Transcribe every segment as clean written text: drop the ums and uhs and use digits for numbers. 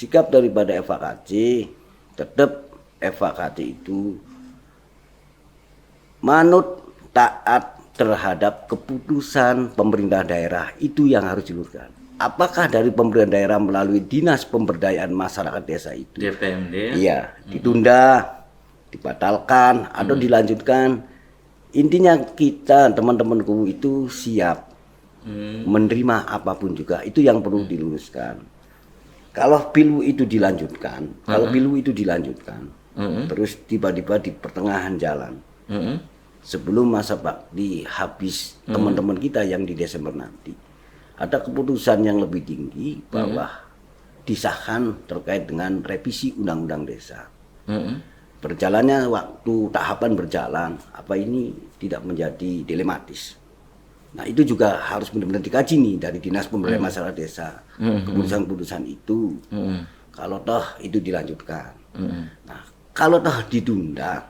sikap daripada FHKC tetap FHKC itu manut taat terhadap keputusan pemerintah daerah, itu yang harus diluruskan. Apakah dari pemerintah daerah melalui Dinas Pemberdayaan Masyarakat Desa itu DPMD iya ditunda, dibatalkan atau dilanjutkan, intinya kita teman-temanku itu siap menerima apapun juga, itu yang perlu diluruskan. Kalau pilu itu dilanjutkan, terus tiba-tiba di pertengahan jalan, sebelum masa bakti habis, teman-teman kita yang di Desember nanti, ada keputusan yang lebih tinggi bahwa disahkan terkait dengan revisi Undang-Undang Desa. Berjalannya waktu, tahapan berjalan, apa ini tidak menjadi dilematis. Nah itu juga harus benar-benar dikaji nih dari Dinas Pemberdayaan Masyarakat Desa. Keputusan-keputusan itu, kalau toh itu dilanjutkan. Nah kalau toh ditunda,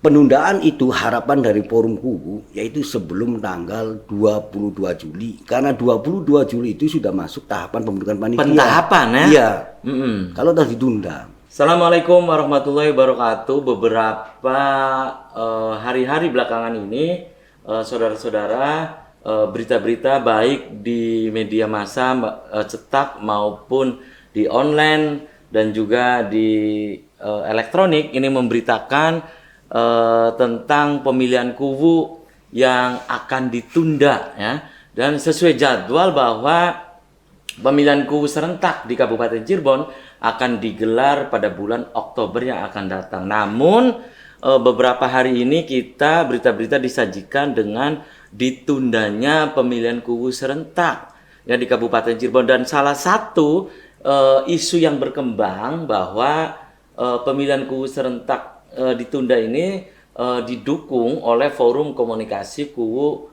penundaan itu harapan dari forum kubu yaitu sebelum tanggal 22 Juli. Karena 22 Juli itu sudah masuk tahapan pembentukan panitia. Pentahapan ya? Iya. Kalau toh ditunda. Assalamualaikum warahmatullahi wabarakatuh. Beberapa hari-hari belakangan ini, saudara-saudara, berita-berita baik di media massa cetak maupun di online dan juga di elektronik ini memberitakan tentang pemilihan kuwu yang akan ditunda ya. Dan sesuai jadwal bahwa pemilihan kuwu serentak di Kabupaten Cirebon akan digelar pada bulan Oktober yang akan datang. Namun beberapa hari ini kita berita-berita disajikan dengan ditundanya pemilihan kuwu serentak ya di Kabupaten Cirebon, dan salah satu isu yang berkembang bahwa pemilihan kuwu serentak ditunda ini didukung oleh Forum Komunikasi Kuwu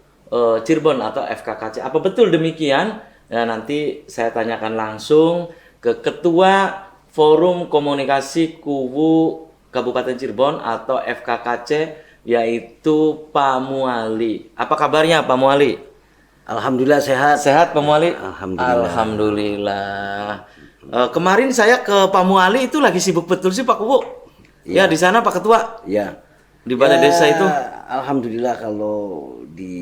Cirebon atau FKKC. Apa betul demikian? Ya, nanti saya tanyakan langsung ke Ketua Forum Komunikasi Kuwu Kabupaten Cirebon atau FKKC, yaitu Pak Muali. Apa kabarnya Pak Muali? Alhamdulillah sehat. Sehat Pak Muali? Alhamdulillah. Alhamdulillah. Kemarin saya ke Pak Muali itu lagi sibuk betul sih Pak Kuwu. Ya di sana Pak Ketua. Ya. Di balai desa itu. Alhamdulillah kalau di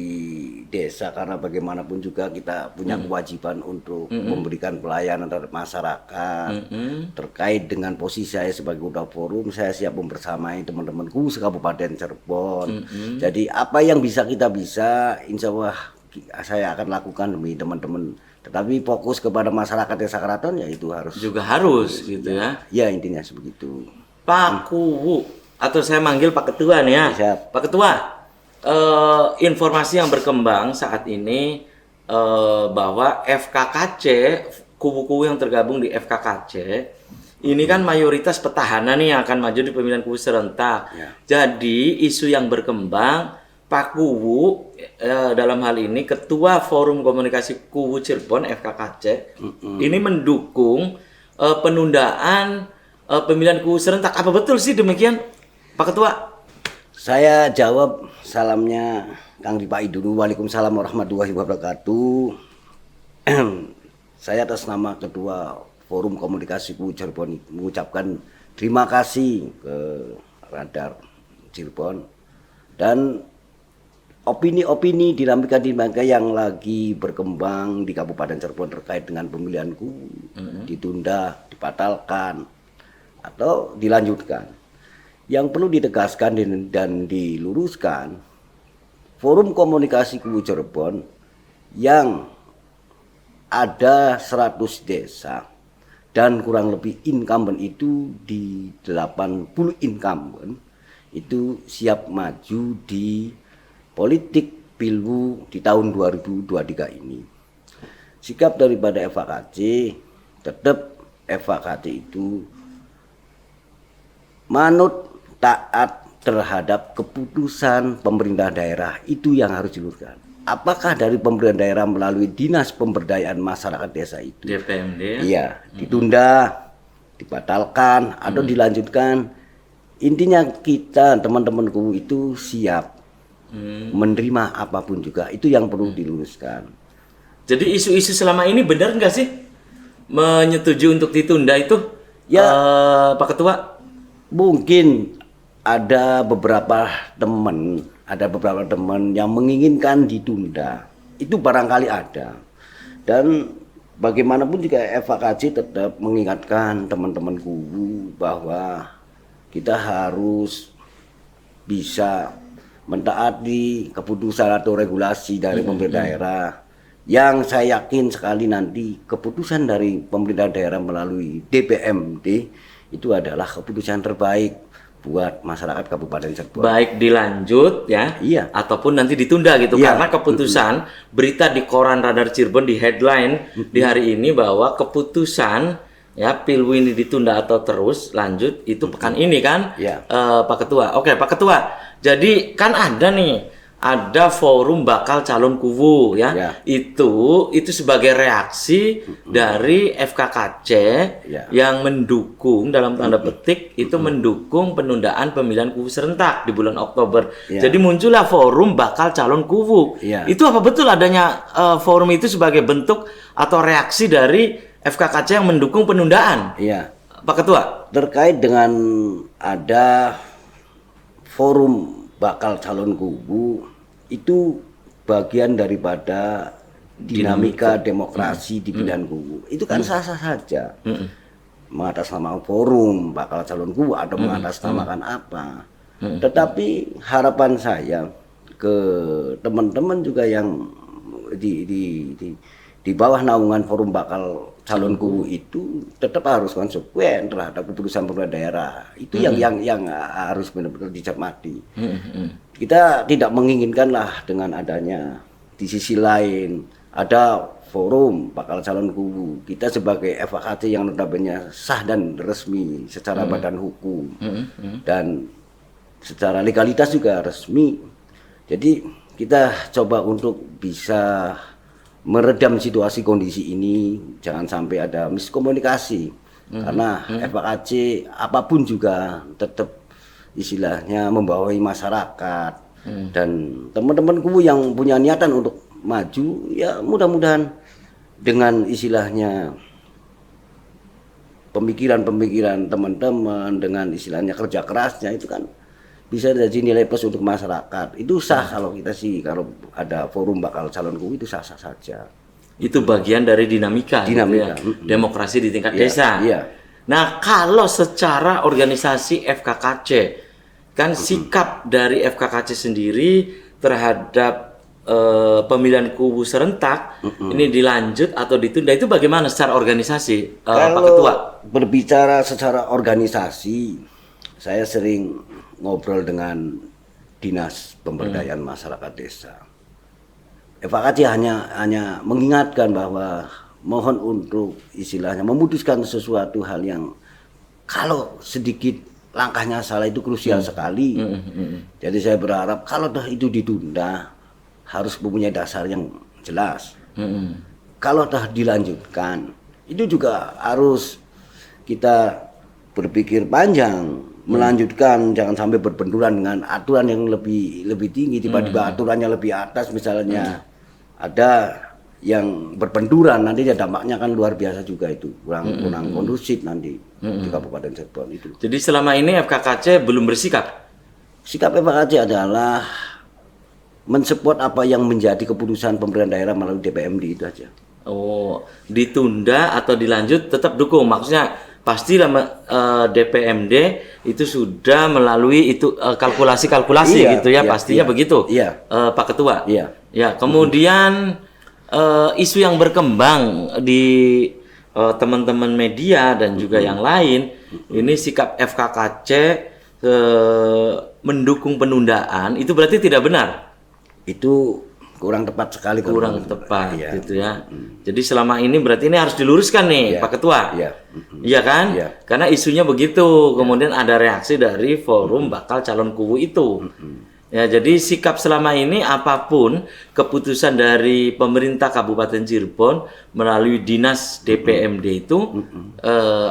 desa, karena bagaimanapun juga kita punya kewajiban untuk memberikan pelayanan terhadap masyarakat. Terkait dengan posisi saya sebagai ketua forum, saya siap membersamai teman-temanku se-Kabupaten Cirebon. Jadi apa yang bisa, insya Allah saya akan lakukan demi teman-teman. Tetapi fokus kepada masyarakat Desa Keraton ya itu harus. Juga harus gitu ya. Ya intinya sebegitu. Pak Kuwu, atau saya manggil Pak Ketua nih ya. Siap. Pak Ketua, informasi yang berkembang saat ini bahwa FKKC, kubu-kubu yang tergabung di FKKC, ini kan mayoritas petahana nih yang akan maju di pemilihan kubu serentak. Ya. Jadi isu yang berkembang, Pak Kuwu dalam hal ini Ketua Forum Komunikasi Kuwu Cirebon FKKC ini mendukung penundaan pemilihan kuwu serentak. Apa betul sih demikian Pak Ketua? Saya jawab salamnya Kang Dipai dulu. Waalaikumsalam warahmatullahi wabarakatuh. Saya atas nama Ketua Forum Komunikasi Kuwu Cirebon mengucapkan terima kasih ke Radar Cirebon dan opini-opini dinamika yang lagi berkembang di Kabupaten Cirebon terkait dengan pemilihan kuwu ditunda, dibatalkan atau dilanjutkan. Yang perlu ditegaskan dan diluruskan, Forum Komunikasi Kuwu Cirebon yang ada 100 desa dan kurang lebih incumbent itu di 80 incumbent itu siap maju di politik Pilwu di tahun 2023 ini. Sikap daripada FHKC tetap FHKC itu manut taat terhadap keputusan pemerintah daerah, itu yang harus diluruskan. Apakah dari pemerintah daerah melalui Dinas Pemberdayaan Masyarakat Desa itu DPMD iya ditunda, dibatalkan atau dilanjutkan, intinya kita teman-temanku itu siap menerima apapun juga, itu yang perlu diluruskan. Jadi isu-isu selama ini benar nggak sih? menyetujui untuk ditunda itu Ya. Pak Ketua? Mungkin ada beberapa teman yang menginginkan ditunda. Itu barangkali ada. Dan bagaimanapun juga FKKC tetap mengingatkan teman-teman kubu bahwa kita harus bisa mentaati keputusan atau regulasi dari pemerintah daerah. Yang saya yakin sekali nanti keputusan dari pemerintah daerah melalui DPMD itu adalah keputusan terbaik buat masyarakat Kabupaten Cirebon. Baik dilanjut ya, Iya. ataupun nanti ditunda gitu. Iya. Karena keputusan berita di koran Radar Cirebon di headline di hari ini bahwa keputusan ya Pilwu ini ditunda atau terus lanjut itu pekan ini kan, Iya. Pak Ketua. Oke Pak Ketua, jadi kan ada forum bakal calon kubu ya. Ya. Itu sebagai reaksi dari FKKC Ya. yang mendukung dalam tanda petik itu mendukung penundaan pemilihan kubu serentak di bulan Oktober. Ya. Jadi muncullah forum bakal calon kubu. Ya. Itu apa betul adanya forum itu sebagai bentuk atau reaksi dari FKKC yang mendukung penundaan? Iya. Pak Ketua. Terkait dengan ada forum bakal calon kubu itu bagian daripada dinamika demokrasi di pilihan kubu. Itu kan sah-sah saja. Mengatasnamakan forum bakal calon kubu atau mengatasnamakan apa. Tetapi harapan saya ke teman-teman juga yang di bawah naungan forum bakal calon kubu itu tetap harus konsekuen terhadap keputusan pemerintah daerah. Itu yang harus benar-benar dicermati. Kita tidak menginginkan lah dengan adanya di sisi lain ada forum bakal calon kubu. Kita sebagai FKKC yang notabene sah dan resmi secara badan hukum dan secara legalitas juga resmi. Jadi kita coba untuk bisa meredam situasi kondisi ini, jangan sampai ada miskomunikasi. Karena FKKC apapun juga tetap istilahnya membawahi masyarakat. Dan teman-teman kubu yang punya niatan untuk maju, ya mudah-mudahan dengan istilahnya pemikiran-pemikiran teman-teman, dengan istilahnya kerja kerasnya itu kan bisa jadi nilai plus untuk masyarakat. Itu sah kalau kita sih, kalau ada forum bakal calon kubu itu sah-sah saja. Itu bagian dari dinamika gitu ya. Demokrasi di tingkat desa. Iya. Nah, kalau secara organisasi FKKC kan sikap dari FKKC sendiri terhadap pemilihan kubu serentak ini dilanjut atau ditunda itu bagaimana secara organisasi, Pak Ketua? Berbicara secara organisasi, saya sering ngobrol dengan dinas pemberdayaan masyarakat desa. FKKC hanya mengingatkan bahwa mohon untuk istilahnya memutuskan sesuatu hal yang kalau sedikit langkahnya salah itu krusial sekali. Jadi saya berharap kalau itu ditunda harus mempunyai dasar yang jelas. Kalau dilanjutkan itu juga harus kita berpikir panjang. Melanjutkan, jangan sampai berbenturan dengan aturan yang lebih tinggi, tiba-tiba aturannya lebih atas, misalnya ada yang berbenturan, nanti dampaknya kan luar biasa juga itu, kurang kondusif nanti di Kabupaten Cirebon itu. Jadi selama ini FKKC belum bersikap? Sikap FKKC adalah mensupport apa yang menjadi keputusan pemerintah daerah melalui DPMD itu aja. Oh, ditunda atau dilanjut tetap dukung, maksudnya pasti DPMD itu sudah melalui itu kalkulasi-kalkulasi gitu ya, pastinya begitu. Iya. Pak Ketua. Iya. Ya, kemudian isu yang berkembang di teman-teman media dan juga yang lain, ini sikap FKKC mendukung penundaan itu berarti tidak benar. Itu kurang tepat sekali. Kurang tepat gitu ya. Jadi selama ini berarti ini harus diluruskan nih, Pak Ketua. Iya kan? Karena isunya begitu. Kemudian ada reaksi dari forum bakal calon kubu itu. Ya, jadi sikap selama ini apapun keputusan dari pemerintah Kabupaten Cirebon melalui dinas DPMD itu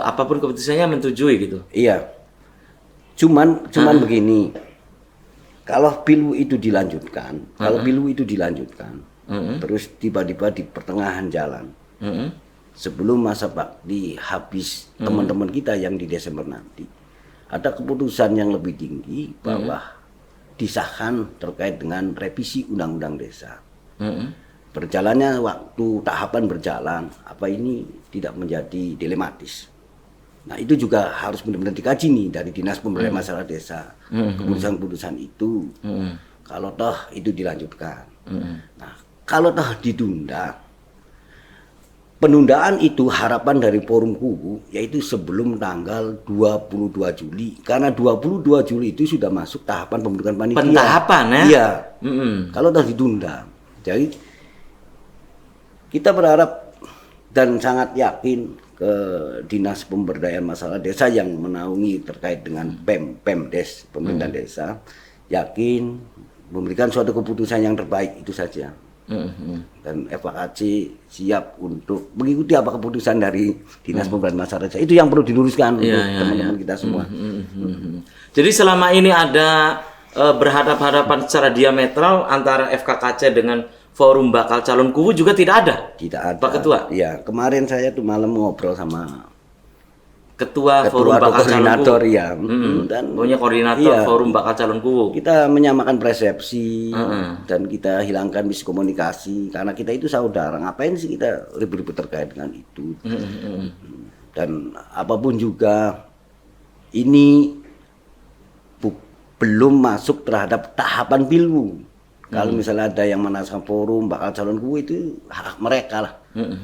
apapun keputusannya menyetujui gitu. Iya. Cuman begini. Kalau Pilwu itu dilanjutkan, terus tiba-tiba di pertengahan jalan, sebelum masa bakti habis teman-teman kita yang di Desember nanti, ada keputusan yang lebih tinggi bahwa disahkan terkait dengan revisi Undang-Undang Desa. Berjalannya waktu, tahapan berjalan, apa ini tidak menjadi dilematis. Nah itu juga harus benar-benar dikaji nih dari Dinas Pemberdayaan Masyarakat Desa. Keputusan-keputusan itu, kalau toh itu dilanjutkan. Nah kalau toh ditunda, penundaan itu harapan dari Forum Kubu yaitu sebelum tanggal 22 Juli. Karena 22 Juli itu sudah masuk tahapan pembentukan panitia. Pentahapan ya? Iya. Kalau toh ditunda. Jadi kita berharap dan sangat yakin ke Dinas Pemberdayaan Masyarakat Desa yang menaungi terkait dengan Pemdes, pemerintahan desa, yakin memberikan suatu keputusan yang terbaik itu saja. Dan FKKC siap untuk mengikuti apa keputusan dari Dinas Pemberdayaan Masyarakat. Itu yang perlu diluruskan untuk teman-teman kita semua. Jadi selama ini ada berhadapan-hadapan secara diametral antara FKKC dengan Forum Bakal Calon Kubu juga tidak ada? Tidak ada. Pak Ketua? Ya, kemarin saya tuh malam ngobrol sama Ketua Forum Bakal Calon Kubu. Ya. Dan punya koordinator Forum Bakal Calon Kubu. Kita menyamakan persepsi dan kita hilangkan miskomunikasi karena kita itu saudara. Ngapain sih kita ribut-ribut terkait dengan itu? Dan apapun juga ini belum masuk terhadap tahapan pilu. Kalau misalnya ada yang menasahkan Forum Bakal Calon Kubu itu hak mereka lah.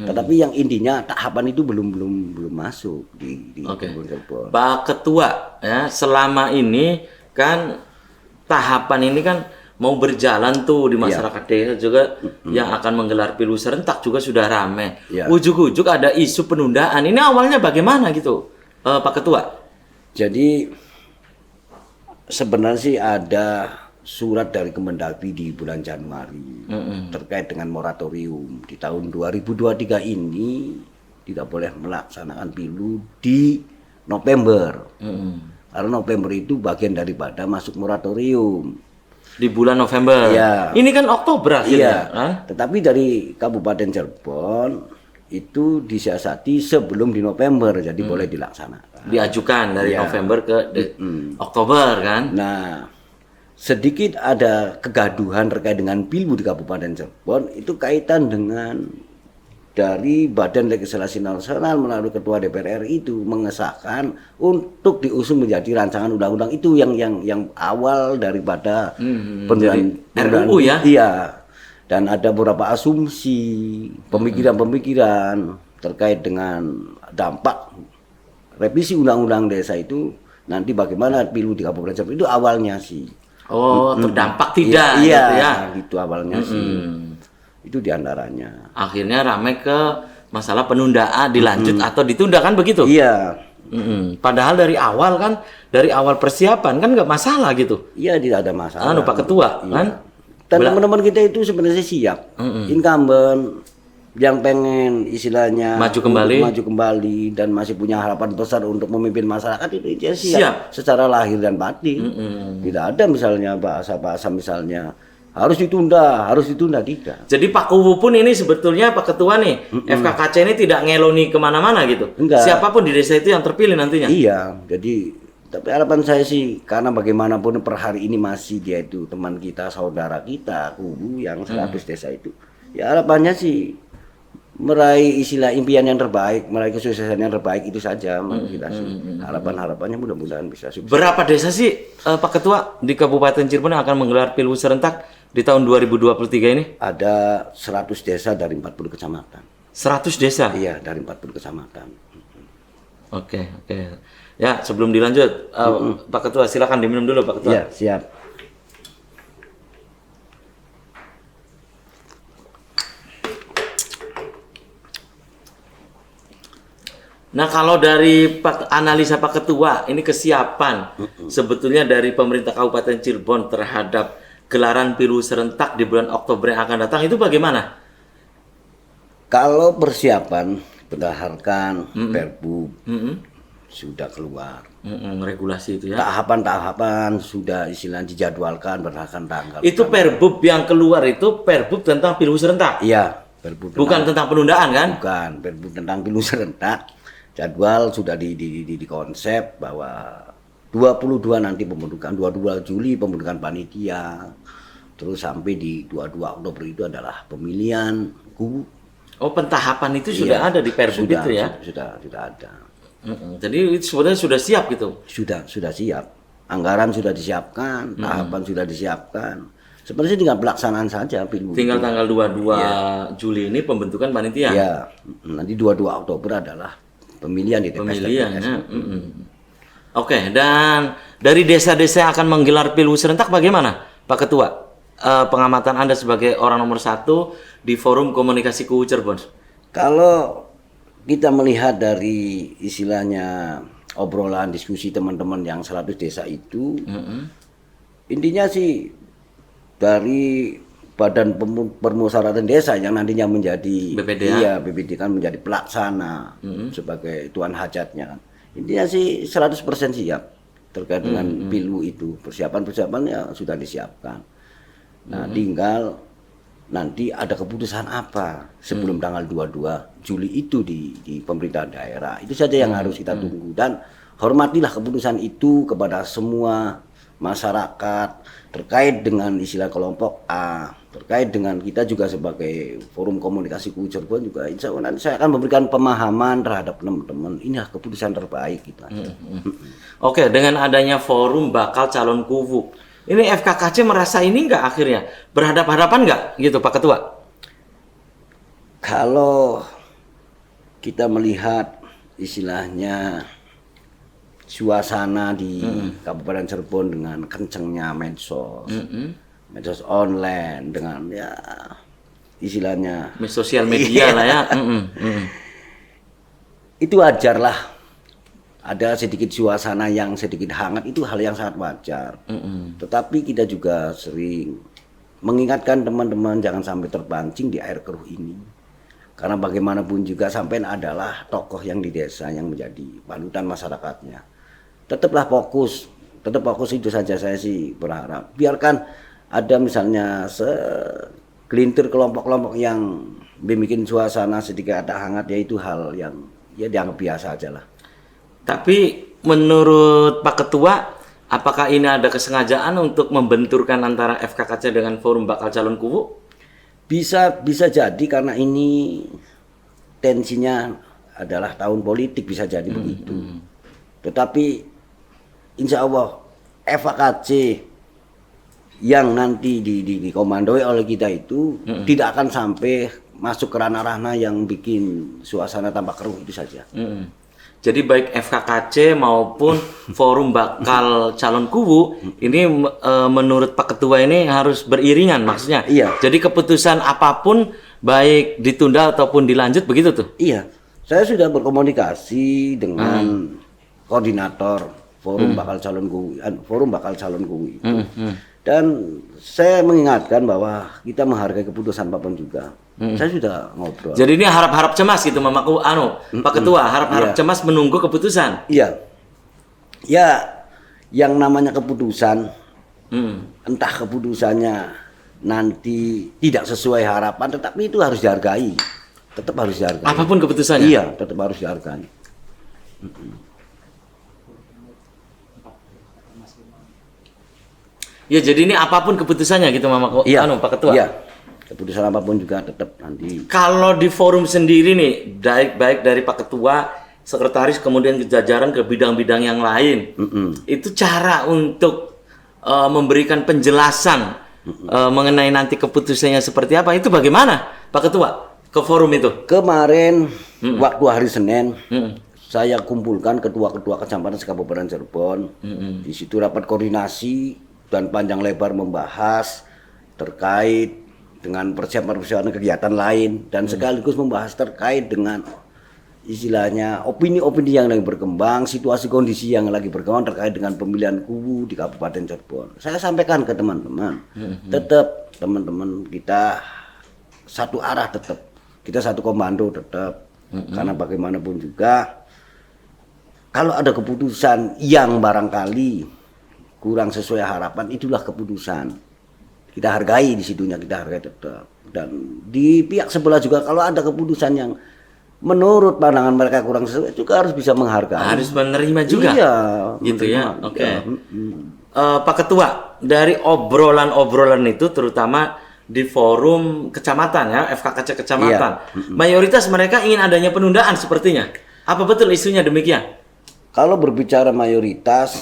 Tetapi yang intinya tahapan itu belum masuk di Cirebon. Pak Ketua, ya selama ini kan tahapan ini kan mau berjalan tuh di masyarakat desa juga yang akan menggelar pilu serentak juga sudah ramai. Ujuk-ujuk ada isu penundaan. Ini awalnya bagaimana gitu, Pak Ketua? Jadi sebenarnya sih ada surat dari Kemendagri di bulan Januari terkait dengan moratorium di tahun 2023 ini tidak boleh melaksanakan pilu di November. Karena November itu bagian daripada masuk moratorium. Di bulan November. Ya. Ini kan Oktober akhirnya. Iya. Tetapi dari Kabupaten Cirebon itu disiasati sebelum di November, jadi boleh dilaksanakan. Diajukan dari November ke Oktober kan? Nah, sedikit ada kegaduhan terkait dengan pilu di Kabupaten Cirebon itu kaitan dengan dari Badan Legislasi Nasional melalui Ketua DPR RI itu mengesahkan untuk diusung menjadi rancangan undang-undang itu yang awal daripada RUU ya. Iya. Dan ada beberapa asumsi, pemikiran-pemikiran terkait dengan dampak revisi undang-undang desa itu nanti bagaimana pilu di Kabupaten Cirebon itu awalnya sih. Oh, terdampak tidak iya, gitu ya. Gitu awalnya sih. Itu diantaranya. Akhirnya ramai ke masalah penundaan dilanjut atau ditunda kan begitu? Iya. Padahal dari awal persiapan kan nggak masalah gitu. Iya, tidak ada masalah. Pak Ketua kan? Dan teman-teman kita itu sebenarnya siap. Incumbent yang pengen istilahnya maju kembali dan masih punya harapan besar untuk memimpin masyarakat itu dia siap secara lahir dan batin. Tidak ada misalnya bahasa-bahasa misalnya harus ditunda tidak. Jadi Pak Kubu pun ini sebetulnya Pak Ketua nih FKKC ini tidak ngeloni kemana-mana gitu. Enggak. Siapapun di desa itu yang terpilih nantinya. Iya, jadi tapi harapan saya sih karena bagaimanapun per hari ini masih dia itu teman kita, saudara kita, Kubu yang 100 desa itu. Ya harapannya sih meraih istilah impian yang terbaik, meraih kesuksesan yang terbaik itu saja kita sih. Harapannya mudah-mudahan bisa sukses. Berapa desa sih Pak Ketua di Kabupaten Cirebon yang akan menggelar pilu serentak di tahun 2023 ini? Ada 100 desa dari 40 kecamatan. 100 desa? Iya, dari 40 kecamatan. Oke. Ya, sebelum dilanjut, Pak Ketua silakan diminum dulu Pak Ketua. Iya, siap. Nah, kalau dari analisa Pak Ketua, ini kesiapan sebetulnya dari pemerintah Kabupaten Cirebon terhadap gelaran pilu serentak di bulan Oktober yang akan datang itu bagaimana? Kalau persiapan berdasarkan Perbu sudah keluar. Regulasi itu ya. Tahapan-tahapan sudah istilahnya dijadwalkan berdasarkan tanggal. Itu Perbub yang keluar itu Perbub tentang pilu serentak. Iya. Perpu Bukan tentang penundaan kan? bukan Perpu tentang pemilu serentak. Jadwal sudah di konsep bahwa 22 nanti pembentukan 22 Juli pembentukan panitia. Terus sampai di 22 Oktober itu adalah pemilihan kubu. Oh, pentahapan itu sudah ada di Perpu itu ya? Sudah ada. Jadi itu sebenarnya sudah siap gitu. Sudah siap. Anggaran sudah disiapkan, tahapan sudah disiapkan. Sebenarnya tinggal pelaksanaan saja pilu. Tinggal tanggal 22 Juli ini pembentukan panitia. Ya, nanti 22 Oktober adalah pemilihan di TPS. Pemilihan. Oke, dan dari desa-desa yang akan menggelar pilu serentak bagaimana, Pak Ketua? Pengamatan Anda sebagai orang nomor 1 di Forum Komunikasi KUU Cirebon. Kalau kita melihat dari istilahnya obrolan diskusi teman-teman yang 100 desa itu, intinya sih dari Badan Permusyawaratan Desa yang nantinya menjadi BPD, BPD kan menjadi pelaksana sebagai tuan hajatnya kan. Intinya sih 100% siap terkait dengan pilu itu. Persiapan-persiapannya sudah disiapkan. Nah, tinggal nanti ada keputusan apa sebelum tanggal 22 Juli itu di pemerintahan daerah. Itu saja yang harus kita tunggu, dan hormatilah keputusan itu kepada semua masyarakat terkait dengan istilah kelompok A, terkait dengan kita juga sebagai Forum Komunikasi KUU Cirebon juga insya Allah nanti saya akan memberikan pemahaman terhadap teman-teman. Inilah keputusan terbaik kita. Oke, dengan adanya forum bakal calon kubu, ini FKKC merasa ini nggak akhirnya berhadapan-hadapan nggak gitu Pak Ketua? Kalau kita melihat istilahnya suasana di Kabupaten Cirebon dengan kencengnya medsos, medsos online dengan ya istilahnya Sosial media lah ya. Itu wajar lah. Ada sedikit suasana yang sedikit hangat, itu hal yang sangat wajar. Tetapi kita juga sering mengingatkan teman-teman jangan sampai terpancing di air keruh ini. Karena bagaimanapun juga sampean adalah tokoh yang di desa yang menjadi panutan masyarakatnya. Tetap fokus itu saja saya sih berharap. Biarkan ada misalnya segelintir kelompok-kelompok yang bikin suasana sedikit ada hangat, yaitu hal yang ya dianggap biasa aja lah. Tapi menurut Pak Ketua, apakah ini ada kesengajaan untuk membenturkan antara FKKC dengan Forum Bakal Calon Kubu? Bisa jadi karena ini tensinya adalah tahun politik, bisa jadi begitu. Tetapi insya Allah FKKC yang nanti dikomandoi oleh kita itu tidak akan sampai masuk ke ranah-ranah yang bikin suasana tambah keruh, itu saja. Jadi baik FKKC maupun Forum Bakal Calon Kubu ini menurut Pak Ketua ini harus beriringan maksudnya. Iya. Jadi keputusan apapun baik ditunda ataupun dilanjut begitu tuh. Iya. Saya sudah berkomunikasi dengan koordinator Forum Bakal Calon Kubu itu. Dan saya mengingatkan bahwa kita menghargai keputusan apapun juga. Saya sudah ngobrol. Jadi ini harap-harap cemas gitu Mamaku Pak Ketua, harap-harap cemas menunggu keputusan. Iya. Ya, yang namanya keputusan entah keputusannya nanti tidak sesuai harapan, tetapi itu harus dihargai. Tetap harus dihargai. Apapun keputusannya. Iya, tetap harus dihargai. Ya jadi ini apapun keputusannya gitu Mamaku Pak Ketua. Iya. Keputusan apapun juga tetap nanti. Kalau di forum sendiri nih, baik dari Pak Ketua, sekretaris, kemudian ke jajaran ke bidang-bidang yang lain, itu cara untuk memberikan penjelasan mengenai nanti keputusannya seperti apa, itu bagaimana Pak Ketua ke forum itu? Kemarin waktu hari Senin, saya kumpulkan ketua-ketua kecamatan Kabupaten Cirebon. Di situ rapat koordinasi dan panjang lebar membahas terkait dengan persiapan kegiatan lain, dan sekaligus membahas terkait dengan istilahnya opini-opini yang lagi berkembang, situasi kondisi yang lagi berkembang terkait dengan pemilihan kubu di Kabupaten Cirebon. Saya sampaikan ke teman-teman, tetap teman-teman kita satu arah, tetap kita satu komando tetap, karena bagaimanapun juga kalau ada keputusan yang barangkali kurang sesuai harapan, itulah keputusan. Kita hargai di situnya, kita hargai tetap. Dan di pihak sebelah juga kalau ada keputusan yang menurut pandangan mereka kurang sesuai juga harus bisa menghargai. Harus menerima juga. Iya, gitu ya. menerima. Oke. Iya. Pak Ketua, dari obrolan-obrolan itu terutama di forum kecamatan ya, FKKC kecamatan, mayoritas mereka ingin adanya penundaan sepertinya. Apa betul isunya demikian? Kalau berbicara mayoritas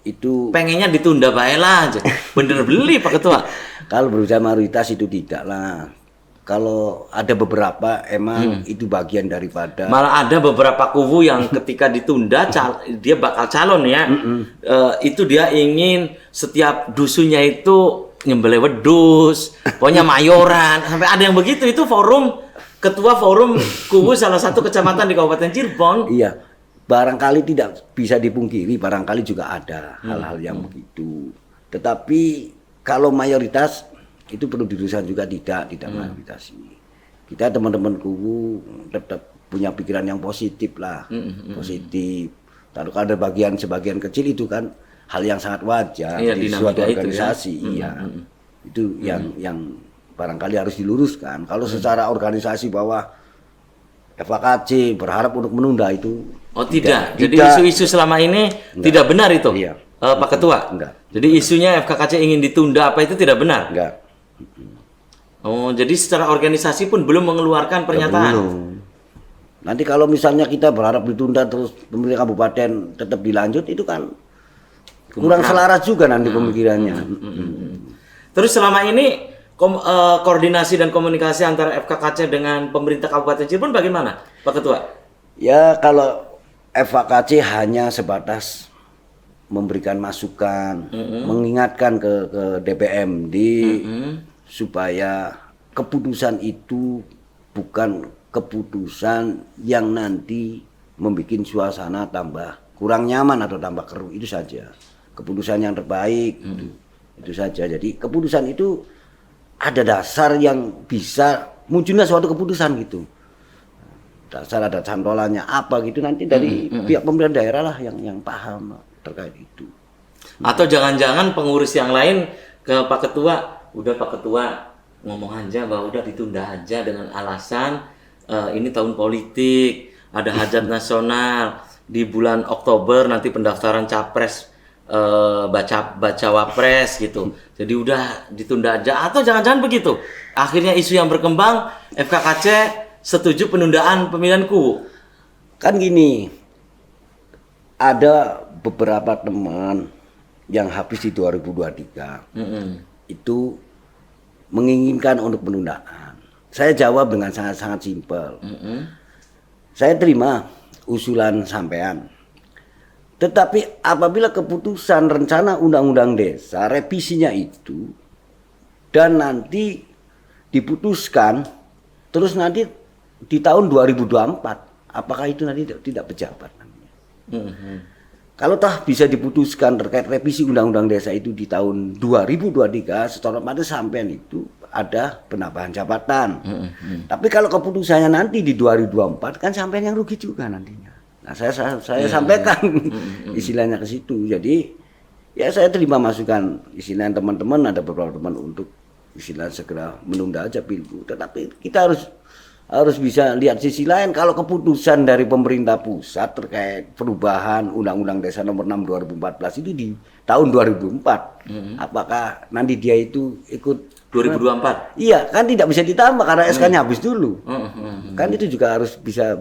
itu Pengennya ditunda baiklah aja. Bener beli Pak Ketua. kalau berbicara mayoritas itu tidak lah. Kalau ada beberapa emang itu bagian daripada Malah ada beberapa kubu yang ketika ditunda dia bakal calon ya. Itu dia ingin setiap dusunnya itu nyembelih wedus, pokoknya mayoran, sampai ada yang begitu. Itu ketua forum kubu salah satu kecamatan di Kabupaten Cirebon. iya, barangkali tidak bisa dipungkiri, barangkali juga ada hal-hal yang begitu. Tetapi kalau mayoritas itu perlu diluruskan juga tidak mayoritas ini. Kita teman-teman kubu tetap punya pikiran yang positif lah, positif. Lalu kalau ada sebagian kecil itu kan hal yang sangat wajar Iya, di suatu dinamika organisasi, itu ya. Itu yang barangkali harus diluruskan. Kalau secara organisasi bahwa FKKC berharap untuk menunda itu Tidak. Jadi tidak. isu-isu selama ini tidak benar itu. Iya. Pak Ketua. Enggak. Jadi isunya FKKC ingin ditunda apa itu tidak benar. enggak. Oh, jadi secara organisasi pun belum mengeluarkan pernyataan. Belum. Nanti kalau misalnya kita berharap ditunda terus pemerintah kabupaten tetap dilanjut itu kan kurang selaras juga nanti pemikirannya. Terus selama ini koordinasi dan komunikasi antara FKKC dengan pemerintah Kabupaten Cirebon bagaimana, Pak Ketua? Ya kalau FKKC hanya sebatas memberikan masukan, mengingatkan ke DPMD supaya keputusan itu bukan keputusan yang nanti membuat suasana tambah kurang nyaman atau tambah keruh, itu saja. Keputusan yang terbaik itu saja. Jadi keputusan itu ada dasar yang bisa munculnya suatu keputusan gitu. Dasar ada cantolannya apa gitu nanti dari pihak pemerintah daerah lah yang paham terkait itu. Atau jangan-jangan pengurus yang lain ke Pak Ketua, udah Pak Ketua ngomong aja bahwa udah ditunda aja dengan alasan ini tahun politik, ada hajat nasional di bulan Oktober nanti pendaftaran capres baca wapres gitu. Jadi udah ditunda aja atau jangan-jangan begitu. Akhirnya isu yang berkembang FKKC setuju penundaan pemilihan kubu. Kan gini, ada beberapa teman yang habis di 2023 itu menginginkan untuk penundaan. Saya jawab dengan sangat-sangat simpel. Saya terima usulan sampean. Tetapi apabila keputusan rencana undang-undang desa revisinya itu dan nanti diputuskan terus nanti di tahun 2024, apakah itu nanti tidak pejabat namanya? Kalau toh bisa diputuskan terkait revisi undang-undang desa itu di tahun 2023, secara otomatis sampean itu ada penambahan jabatan. Tapi kalau keputusannya nanti di 2024 kan sampean yang rugi juga nantinya. Nah, saya sampaikan istilahnya ke situ. Jadi ya saya terima masukan istilahnya teman-teman, ada beberapa teman untuk istilahnya segera menunda aja pilgub. Tetapi kita harus bisa lihat sisi lain. Kalau keputusan dari pemerintah pusat terkait perubahan Undang-Undang Desa Nomor 6 2014 itu di tahun 2004, apakah nanti dia itu ikut 2024? Iya, kan tidak bisa ditambah karena SK-nya habis dulu. Kan itu juga harus bisa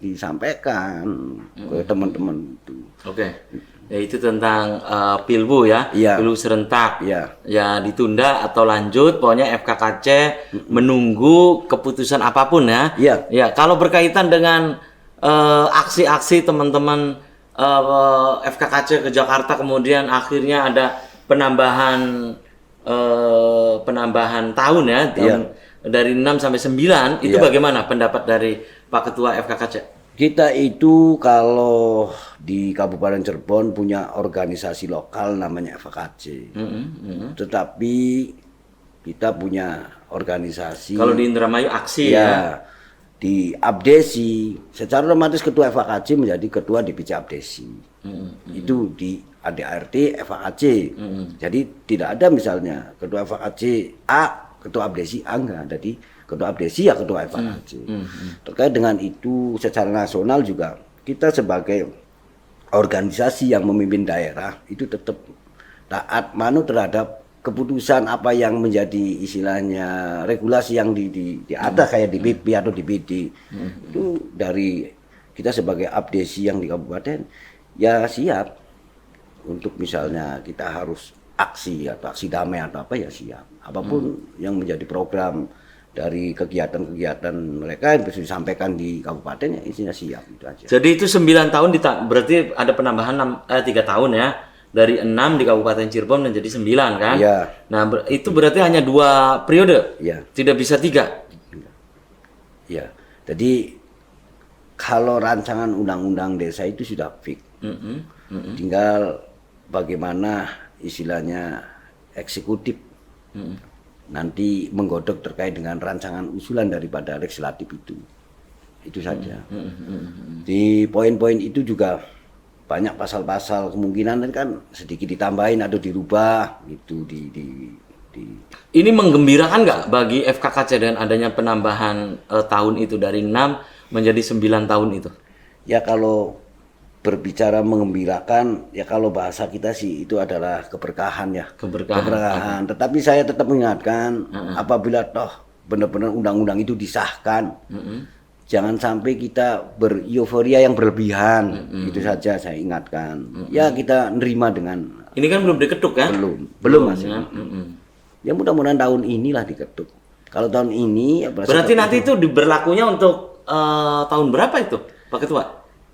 disampaikan ke teman-teman itu. Oke. Ya itu tentang pilbu ya, Iya. pilbu serentak. Iya. Ya ditunda atau lanjut, pokoknya FKKC menunggu keputusan apapun ya. Iya. Ya, kalau berkaitan dengan aksi-aksi teman-teman FKKC ke Jakarta kemudian akhirnya ada penambahan tahun ya, dari 6 sampai 9, itu Iya. bagaimana pendapat dari Pak Ketua FKKC? Kita itu kalau di Kabupaten Cirebon punya organisasi lokal namanya FKKC. Tetapi kita punya organisasi. Kalau di Indramayu aksi ya, ya. di Abdesi, secara otomatis ketua FKKC menjadi ketua DPC Abdesi. Itu di ADART FKKC. Jadi tidak ada misalnya ketua FKKC A ketua abdesi enggak, jadi ketua abdesi ya ketua FKKC. Terkait dengan itu secara nasional juga kita sebagai organisasi yang memimpin daerah itu tetap taat manut terhadap keputusan apa yang menjadi istilahnya regulasi yang di atas kayak di BP atau di BD. Itu dari kita sebagai abdesi yang di kabupaten ya siap untuk misalnya kita harus aksi atau aksi damai atau apa ya siap. Apapun yang menjadi program dari kegiatan-kegiatan mereka yang bisa disampaikan di kabupaten ya isinya siap itu aja. Jadi itu 9 tahun berarti ada penambahan 3 tahun ya. Dari 6 di Kabupaten Cirebon menjadi 9 kan? Iya. Nah, itu berarti hanya 2 periode? Iya. Tidak bisa 3? Iya. Jadi kalau rancangan undang-undang desa itu sudah fix. Tinggal bagaimana istilahnya eksekutif nanti menggodok terkait dengan rancangan usulan daripada legislatif itu saja. Di poin-poin itu juga banyak pasal-pasal kemungkinan kan sedikit ditambahin atau dirubah gitu Ini menggembirakan nggak bagi FKKC dengan adanya penambahan tahun itu dari 6 menjadi 9 tahun itu? Ya kalau berbicara menggembirakan ya kalau bahasa kita sih itu adalah keberkahan ya. Keberkahan. Tetapi saya tetap mengingatkan apabila toh benar-benar undang-undang itu disahkan, jangan sampai kita beryuforia yang berlebihan. Itu saja saya ingatkan. Ya kita nerima dengan. Ini kan belum diketuk kan? Belum masih. Ya mudah-mudahan tahun inilah diketuk. Kalau tahun ini ya berarti nanti itu berlakunya untuk tahun berapa itu, Pak Ketua?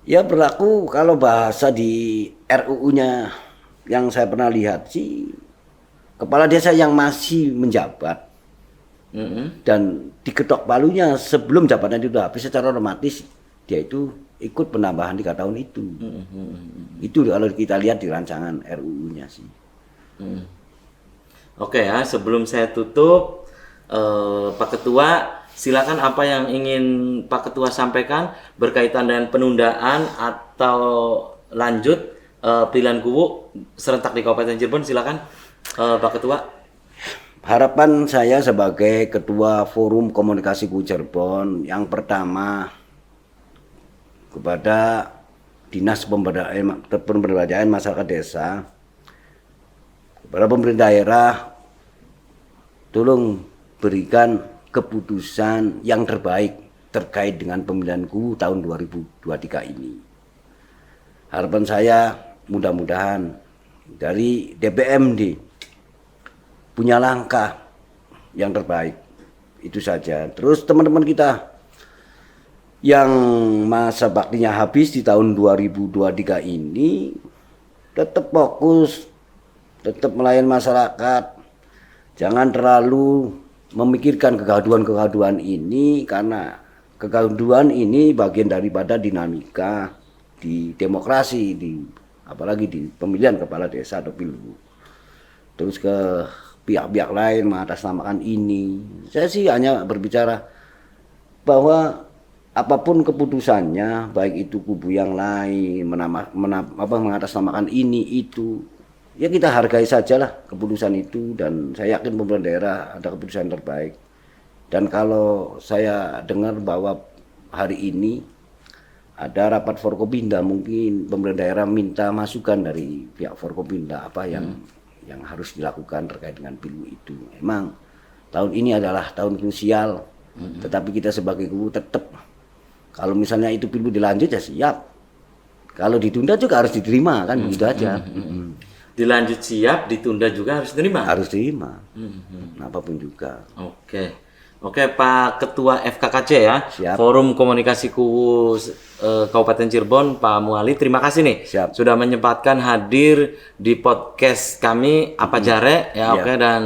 Ya berlaku kalau bahasa di RUU-nya yang saya pernah lihat sih kepala desa yang masih menjabat dan diketok palunya sebelum jabatan itu habis secara otomatis dia itu ikut penambahan 3 tahun itu. Itu kalau kita lihat di rancangan RUU-nya sih. Oke ya, sebelum saya tutup Pak Ketua, silakan apa yang ingin Pak Ketua sampaikan berkaitan dengan penundaan atau lanjut pilihan kubu serentak di Kabupaten Cirebon, silakan Pak Ketua. Harapan saya sebagai Ketua Forum Komunikasi Kubu Cirebon yang pertama kepada Dinas Pemberdayaan Masyarakat Desa, kepada pemerintah daerah, tolong berikan keputusan yang terbaik terkait dengan pemilihan kubu tahun 2023 ini. Harapan saya mudah-mudahan dari DPMD punya langkah yang terbaik. Itu saja. Terus teman-teman kita yang masa baktinya habis di tahun 2023 ini tetap fokus, tetap melayani masyarakat. Jangan terlalu memikirkan kegaduhan-kegaduhan ini karena kegaduhan ini bagian daripada dinamika di demokrasi, apalagi di pemilihan kepala desa atau pilgub. Terus ke pihak-pihak lain mengatasnamakan ini. Saya sih hanya berbicara bahwa apapun keputusannya, baik itu kubu yang lain mengatasnamakan ini itu, ya kita hargai sajalah keputusan itu, dan saya yakin pemerintah daerah ada keputusan terbaik. Dan kalau saya dengar bahwa hari ini ada rapat Forkopimda, mungkin pemerintah daerah minta masukan dari pihak Forkopimda apa yang harus dilakukan terkait dengan pilu itu. Memang tahun ini adalah tahun krusial, tetapi kita sebagai kubu tetap kalau misalnya itu pilu dilanjut ya siap. Kalau ditunda juga harus diterima kan, begitu aja. Dilanjut siap, ditunda juga harus terima. Harus terima. Apapun juga. Oke Pak Ketua FKKC ya. Siap. Forum Komunikasi Kubu Kabupaten Cirebon, Pak Muali, terima kasih nih. Siap. Sudah menyempatkan hadir di podcast kami Apa Jare ya. Oke, dan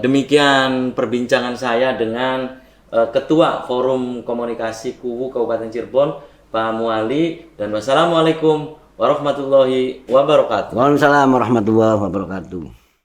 demikian perbincangan saya dengan Ketua Forum Komunikasi Kubu Kabupaten Cirebon, Pak Muali, dan wassalamualaikum warahmatullahi wabarakatuh. Waalaikumsalam warahmatullahi wabarakatuh.